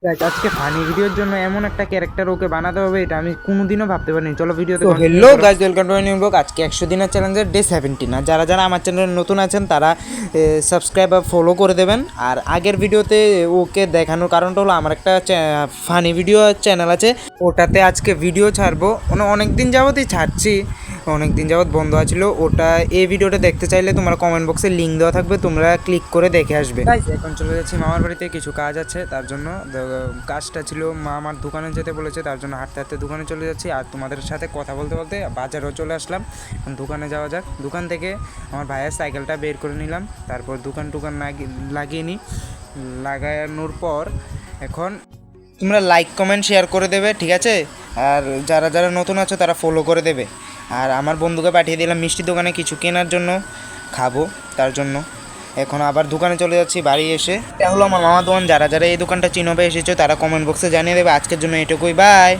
Guys আজকে funny ভিডিওর জন্য এমন একটা ক্যারেক্টার ওকে বানাতে হবে, এটা আমি কোনোদিনও ভাবতে পারিনি। চলো ভিডিওতে hello guys, welcome to my new blog. আজকে 100 দিনের চ্যালেঞ্জের ডে 17। আর যারা যারা আমার চ্যানেলে নতুন আছেন তারা সাবস্ক্রাইব আর ফলো করে দেবেন। আর আগের ভিডিওতে ওকে দেখানোর কারণটা হলো আমার একটা ফানি ভিডিও চ্যানেল আছে, ওটাতে আজকে ভিডিও ছাড়বো। অনেক দিন যাবতই ছাড়ছি, অনেক দিন যাবত বন্ধ আছিল ওটা। এই ভিডিওটা দেখতে চাইলে তোমরা কমেন্ট বক্সে লিঙ্ক দেওয়া থাকবে, তোমরা ক্লিক করে দেখে আসবে। গাইস এখন চলে যাচ্ছি মামার বাড়িতে, কিছু কাজ আছে তার জন্য। কাজটা ছিল মা আমার দোকানে যেতে বলেছে, তার জন্য হাঁটতে হাঁটতে দোকানে চলে যাচ্ছি। আর তোমাদের সাথে কথা বলতে বলতে বাজারেও চলে আসলাম। দোকানে যাওয়া যাক। দোকান থেকে আমার ভাইয়ের সাইকেলটা বের করে নিলাম, তারপর দোকান লাগিয়ে নিই। লাগানোর পর এখন তোমরা লাইক কমেন্ট শেয়ার করে দেবে, ঠিক আছে? আর যারা যারা নতুন আছো তারা ফলো করে দেবে। আর আমার বন্ধুকে পাঠিয়ে দিলাম মিষ্টির দোকানে কিছু কেনার জন্য, খাবো তার জন্য। এখন আবার দোকানে চলে যাচ্ছি। বাড়ি এসে এটা হলো আমার মামা দোকান। যারা যারা এই দোকানটা চিনবে এসেছো তারা কমেন্ট বক্সে জানিয়ে দেবে। আজকের জন্য এটুকুই, বাই।